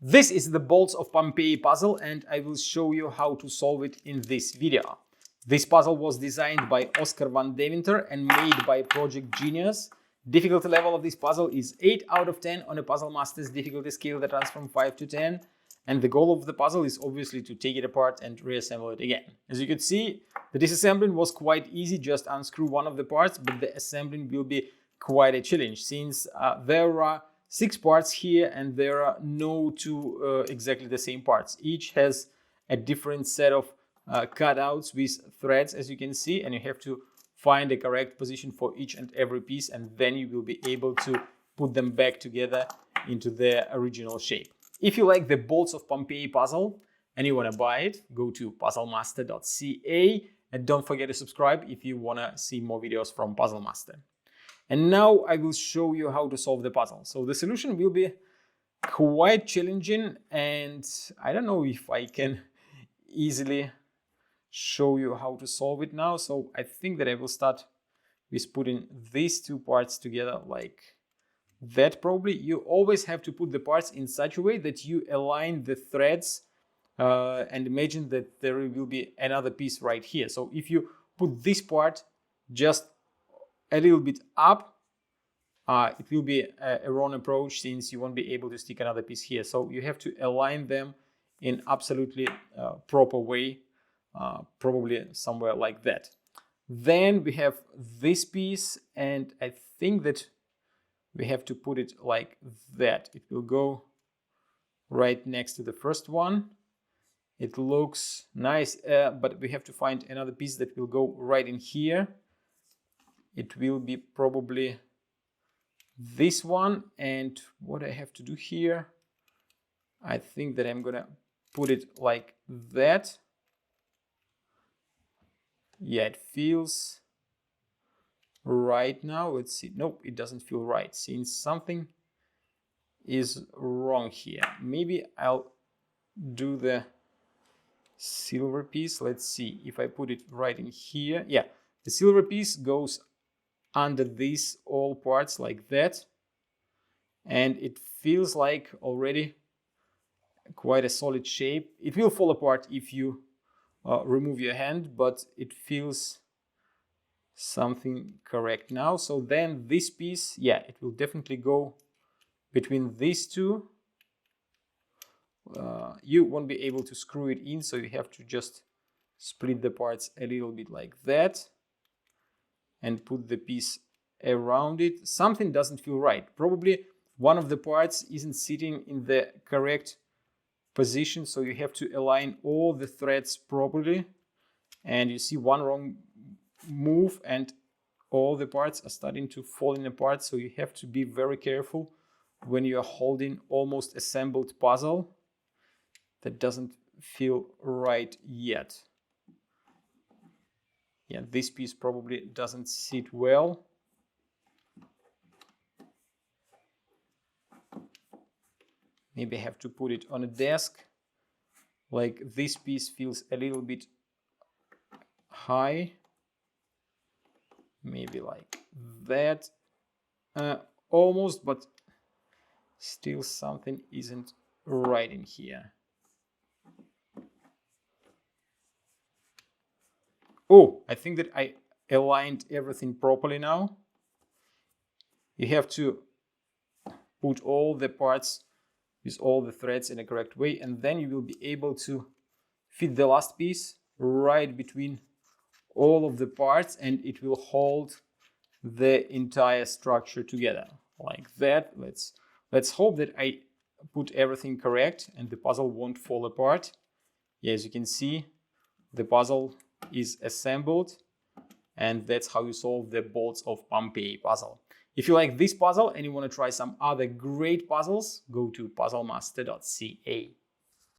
This is the Bolts of Pompeii puzzle, and I will show you how to solve it in this video. This puzzle was designed by Oscar van Deventer and made by Project Genius. Difficulty level of this puzzle is 8 out of 10 on a Puzzle Master's difficulty scale that runs from 5 to 10. And the goal of the puzzle is obviously to take it apart and reassemble it again. As you can see, the disassembling was quite easy, just unscrew one of the parts, but the assembling will be quite a challenge since there are 6 parts here and there are no two exactly the same parts. Each has a different set of cutouts with threads, as you can see, and you have to find the correct position for each and every piece, and then you will be able to put them back together into their original shape. If you like the Bolts of Pompeii puzzle and you want to buy it, go to puzzlemaster.ca and don't forget to subscribe if you want to see more videos from Puzzle Master. And now I will show you how to solve the puzzle. So the solution will be quite challenging, and I don't know if I can easily show you how to solve it now. So I think that I will start with putting these two parts together like that. Probably you always have to put the parts in such a way that you align the threads and imagine that there will be another piece right here. So if you put this part just a little bit up, it will be a wrong approach since you won't be able to stick another piece here. So you have to align them in absolutely proper way, probably somewhere like that. Then we have this piece, and I think that we have to put it like that. It will go right next to the first one. It looks nice, but we have to find another piece that will go right in here. It will be probably this one, and what I have to do here, I think that I'm gonna put it like that. Yeah, it feels right now. Let's see. Nope, it doesn't feel right since something is wrong here. Maybe I'll do the silver piece. Let's see if I put it right in here. Yeah, the silver piece goes under these all parts like that, and it feels like already quite a solid shape. It will fall apart if you remove your hand, but it feels something correct now. So then this piece, yeah, it will definitely go between these two. You won't be able to screw it in, so you have to just split the parts a little bit like that and put the piece around it. Something doesn't feel right. Probably one of the parts isn't sitting in the correct position, so you have to align all the threads properly. And you see one wrong move and all the parts are starting to fall apart, so you have to be very careful when you are holding almost assembled puzzle that doesn't feel right yet. Yeah, this piece probably doesn't sit well. Maybe I have to put it on a desk. Like this piece feels a little bit high. Maybe like that. Almost, but still something isn't right in here. Oh, I think that I aligned everything properly now. You have to put all the parts with all the threads in a correct way, and then you will be able to fit the last piece right between all of the parts, and it will hold the entire structure together like that. Let's hope that I put everything correct and the puzzle won't fall apart. Yeah, as you can see, the puzzle is assembled, and that's how you solve the Bolts of Pompeii puzzle. If you like this puzzle and you want to try some other great puzzles, go to puzzlemaster.ca.